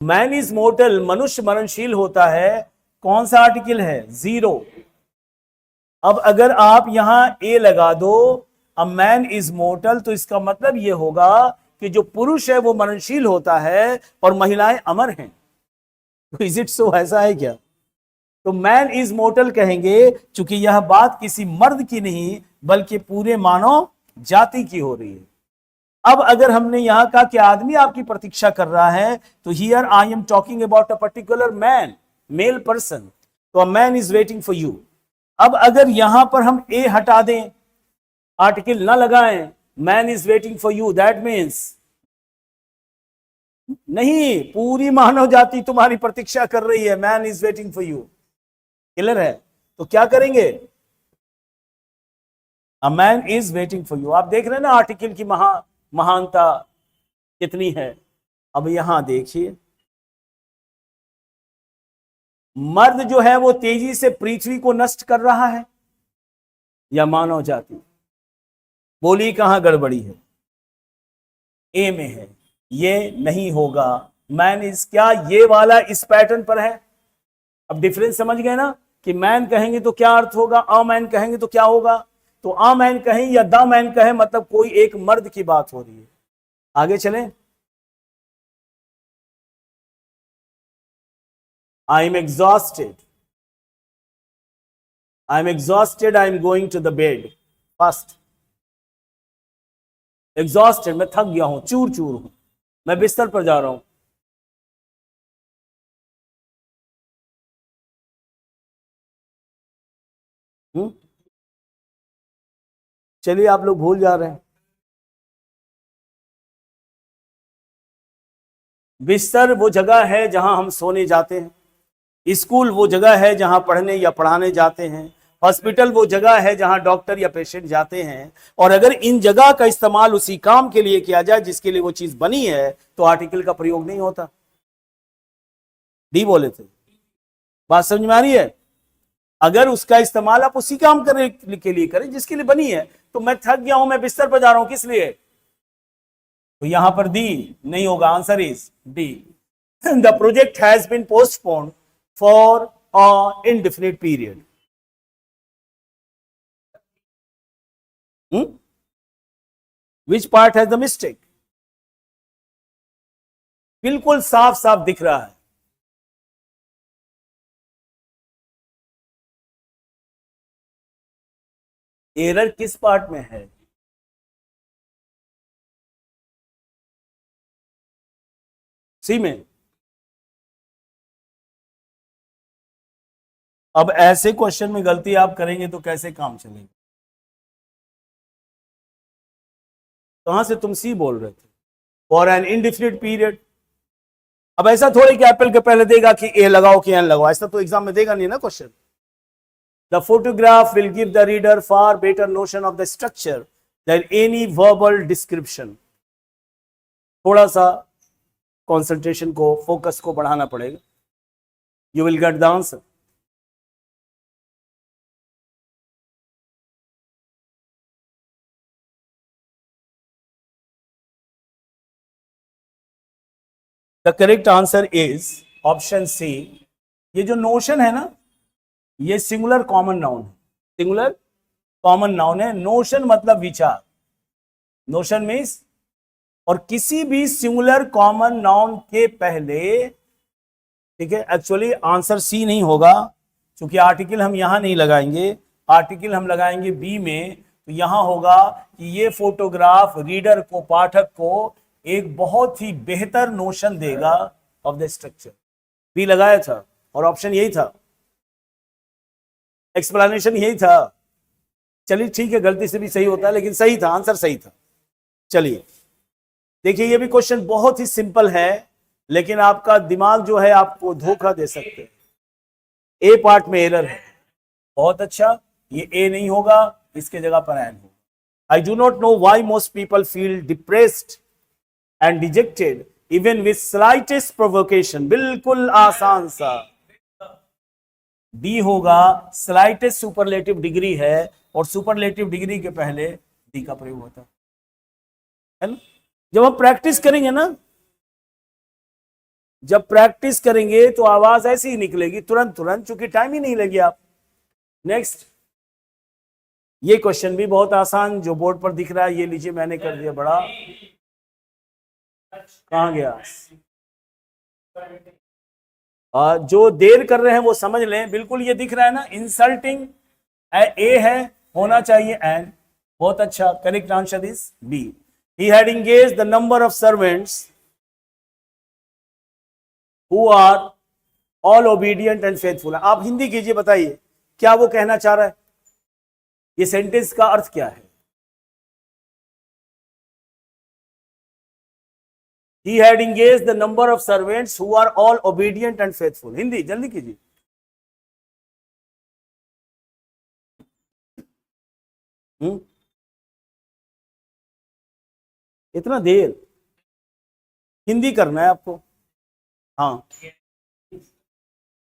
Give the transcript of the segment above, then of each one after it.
Man is mortar, मनुष्य मरणशील होता है, कौन सा आर्टिकल है? 0। अब अगर आप यहां ए लगा दो, अ मैन इज मोर्टल, तो इसका मतलब यह होगा कि जो पुरुष है वो मरणशील होता है और महिलाएं अमर हैं। तो इज इट सो? ऐसा है क्या? तो मैन इज मोर्टल कहेंगे क्योंकि यह बात किसी मर्द की नहीं बल्कि पूरे मानव जाति की हो रही है। अब अगर हमने यहां कहा कि आदमी आपकी प्रतीक्षा कर रहा है, तो here I am talking about a particular man, male person, तो a man is waiting for you. अब अगर यहां पर हम ए हटा दें, आर्टिकल ना लगाएं, man is waiting for you, that means नहीं, पूरी मानव जाति तुम्हारी प्रतीक्षा कर रही है, man is waiting for you. Clear है? तो क्या करेंगे? अ man is waiting for you. आप देख रहे हैं ना आर्टिकल की महानता कितनी है। अब यहां देखिए, मर्द जो है वो तेजी से पृथ्वी को नष्ट कर रहा है या मानव जाति? बोली कहां गड़बड़ी है? ए में है, ये नहीं होगा। मैन इज क्या ये वाला इस पैटर्न पर है? अब डिफरेंस समझ गए ना कि मैन कहेंगे तो क्या अर्थ होगा, अ मैन कहेंगे तो क्या होगा। तो अ मैन कहें या द मैन कहें, मतलब कोई एक मर्द की बात हो रही है। आगे चलें। I am exhausted, I am exhausted, I am going to the bed. First, exhausted, मैं थक गया हूं, चूर चूर हूं, मैं बिस्तर पर जा रहा हूं। चलिए, आप लोग भूल जा रहे हैं। बिस्तर वो जगह है जहां हम सोने जाते हैं, स्कूल वो जगह है जहां पढ़ने या पढ़ाने जाते हैं, हॉस्पिटल वो जगह है जहां डॉक्टर या पेशेंट जाते हैं। और अगर इन जगह का इस्तेमाल उसी काम के लिए किया जाए जिसके लिए वो चीज बनी है, तो आर्टिकल का प्रयोग नहीं होता। डी बोले थे। बात समझ में आ रही है? अगर उसका इस्तेमाल आप उसी काम करने के लिए करें जिसके लिए बनी है, तो मैं थक गया हूं, मैं बिस्तर पर जा रहा हूं, किस लिए? तो यहां पर दी नहीं होगा, answer is D. The project has been postponed for a indefinite period. Which part has the mistake? बिल्कुल साफ साफ दिख रहा है। एरर किस पार्ट में है? सी में। अब ऐसे क्वेश्चन में गलती आप करेंगे तो कैसे काम चलेगा? कहां से तुम सी बोल रहे थे? For an indefinite period. अब ऐसा थोड़ी कि एप्पल के पहले देगा कि ए लगाओ कि एन लगाओ, ऐसा तो एग्जाम में देगा नहीं ना question. The photograph will give the reader far better notion of the structure than any verbal description. थोड़ा सा कंसंट्रेशन को, फोकस को बढ़ाना पड़ेगा। You will get the answer. The correct answer is option C. ये जो नोशन है ना, ये सिंगुलर कॉमन नाउन है। सिंगुलर कॉमन नाउन है। नोशन मतलब विचार, नोशन मीन्स, और किसी भी सिंगुलर कॉमन नाउन के पहले, ठीक है, एक्चुअली आंसर सी नहीं होगा क्योंकि आर्टिकल हम यहां नहीं लगाएंगे, आर्टिकल हम लगाएंगे बी में। तो यहां होगा कि ये फोटोग्राफ रीडर को, पाठक को एक बहुत ही बेहतर नोशन देगा ऑफ द स्ट्रक्चर। बी लगाया था और ऑप्शन यही था, एक्सप्लेनेशन यही था। चलिए ठीक है, गलती से भी सही होता है लेकिन सही था, आंसर सही था। चलिए देखिए, ये भी क्वेश्चन बहुत ही सिंपल है लेकिन आपका दिमाग जो है आपको धोखा दे सकते हैं। ए पार्ट में एरर है। बहुत अच्छा, ये ए नहीं होगा, इसके जगह पर एन होगा। I do not know why most people feel depressed and dejected even with slightest provocation. बिल्कुल आसान सा डी होगा। स्लाइटेस्ट सुपरलेटिव डिग्री है और सुपरलेटिव डिग्री के पहले डी का प्रयोग होता है ना। जब हम प्रैक्टिस करेंगे ना, जब प्रैक्टिस करेंगे तो आवाज ऐसी ही निकलेगी तुरंत तुरंत, चूंकि टाइम ही नहीं लगे आप। नेक्स्ट, ये क्वेश्चन भी बहुत आसान जो बोर्ड पर दिख रहा है, ये लीजिए मैंने कर दिया बड़ा। कहां गया? जो देर कर रहे हैं वो समझ लें, बिल्कुल ये दिख रहा है ना, इंसल्टिंग ए है, होना चाहिए एन। बहुत अच्छा, correct answer is B. He had engaged the number of servants who are all obedient and faithful. आप हिंदी कीजिए, बताइए क्या वो कहना चाह रहा है, ये सेंटेंस का अर्थ क्या है? He had engaged the number of servants who are all obedient and faithful. Hindi जल्दी कीजिए। इतना देर हिंदी करना है आपको? हाँ,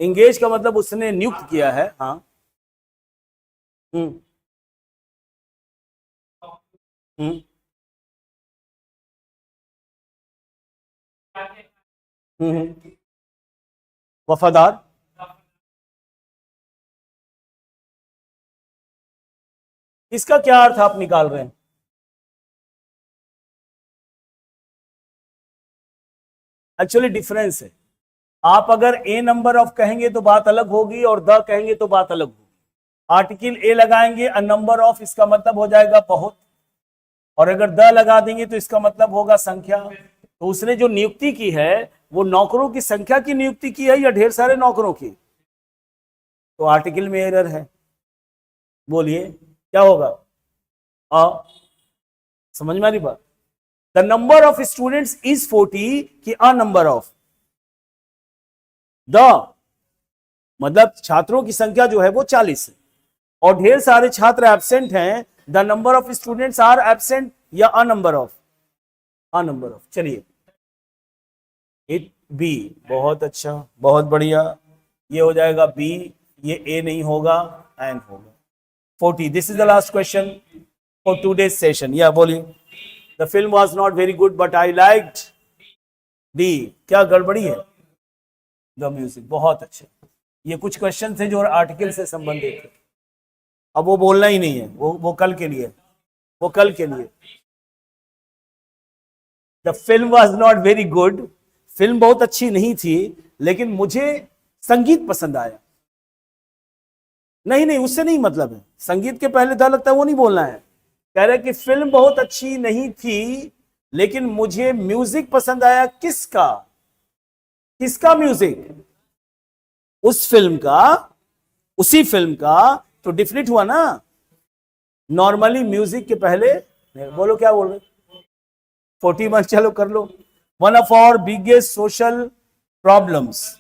एंगेज का मतलब उसने नियुक्त किया है। हाँ, हम्म हम्म वफादार। इसका क्या अर्थ आप निकाल रहे हैं? एक्चुअली डिफरेंस है। आप अगर ए नंबर ऑफ कहेंगे तो बात अलग होगी, और द कहेंगे तो बात अलग होगी। आर्टिकल ए लगाएंगे, अ नंबर ऑफ, इसका मतलब हो जाएगा बहुत, और अगर द लगा देंगे तो इसका मतलब होगा संख्या। तो उसने जो नियुक्ति की है वो नौकरों की संख्या की नियुक्ति की है या ढेर सारे नौकरों की? तो आर्टिकल में एरर है। बोलिए क्या होगा? समझ में आ रही बात? The number of students is 40 कि अ नंबर ऑफ द, मतलब छात्रों की संख्या जो है वो 40 है, और ढेर सारे छात्र एब्सेंट हैं। The number of students are absent या a number of? A number of. चलिए, इट बी। बहुत अच्छा, बहुत बढ़िया, ये हो जाएगा बी, ये ए नहीं होगा, एन होगा। 40, this is the last question for today's session. या बोलिए। The film was not very good but I liked D. क्या गड़बड़ी है? The music. बहुत अच्छे, ये कुछ क्वेश्चन थे जो आर्टिकल से संबंधित थे। अब वो बोलना ही नहीं है, वो कल के लिए, वो कल के लिए। The film was not very good, film बहुत अच्छी नहीं थी, लेकिन मुझे संगीत पसंद आया। नहीं नहीं, उससे नहीं मतलब है, संगीत के पहले द लगता है वो नहीं बोलना है। कह रहे कि फिल्म बहुत अच्छी नहीं थी लेकिन मुझे म्यूजिक पसंद आया। किसका? किसका म्यूजिक? उस फिल्म का, उसी फिल्म का। तो डिफरेंट हुआ ना। नॉर्मली म्यूजिक के पहले, बोलो क्या बोल रहे? 41, चलो कर लो। One of our biggest social problems.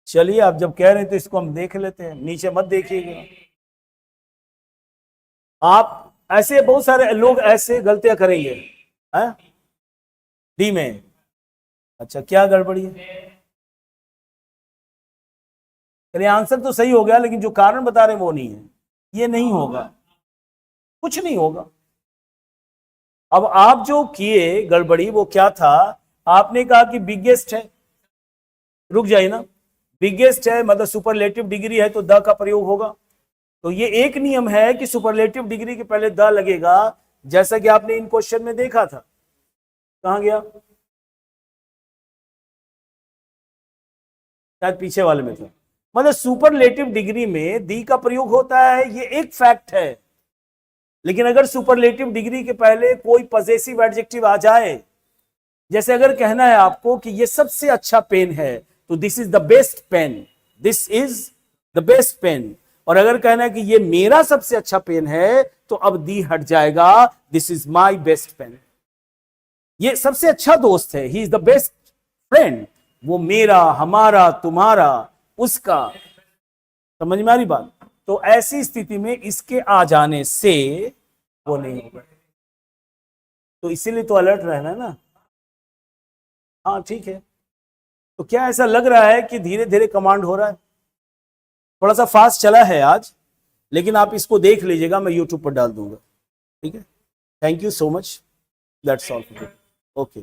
चलिए, आप जब कह रहे हैं तो इसको हम देख लेते हैं, नीचे मत देखिएगा आप। ऐसे बहुत सारे लोग ऐसे गलतियां करेंगे। हैं? डी में। अच्छा, क्या गड़बड़ी है? चलिए, आंसर तो सही हो गया, लेकिन जो कारण बता रहे हैं वो नहीं है। ये नहीं होगा, कुछ नहीं होगा। अब आप जो किए गड़बड़ी वो क्या था? आपने कहा कि बिगेस्ट है, रुक जाइए ना, बिगेस्ट है मतलब सुपरलेटिव डिग्री है तो द का प्रयोग होगा। तो ये एक नियम है कि सुपरलेटिव डिग्री के पहले द लगेगा, जैसा कि आपने इन क्वेश्चन में देखा था। कहां गया? शायद पीछे वाले में था। मतलब सुपरलेटिव डिग्री में दी का प्रयोग होता है, ये एक फैक्ट है। लेकिन अगर सुपरलेटिव डिग्री के पहले कोई पॉजेसिव एडजेक्टिव आ जाए, जैसे अगर कहना है आपको कि ये सबसे अच्छा पेन है तो this is the best pen, this is the best pen. और अगर कहना है कि ये मेरा सबसे अच्छा पेन है तो अब दी हट जाएगा, this is my best pen. ये सबसे अच्छा दोस्त है, he is the best friend. वो मेरा, हमारा, तुम्हारा, उसका। समझ में आ रही बात? तो ऐसी स्थिति में इसके आ जाने से वो नहीं होगा। तो इसीलिए तो अलर्ट रहना है ना। हाँ ठीक है। तो क्या ऐसा लग रहा है कि धीरे धीरे कमांड हो रहा है? थोड़ा सा फास्ट चला है आज, लेकिन आप इसको देख लीजिएगा, मैं यूट्यूब पर डाल दूंगा। ठीक है, thank you so much, that's all. Okay.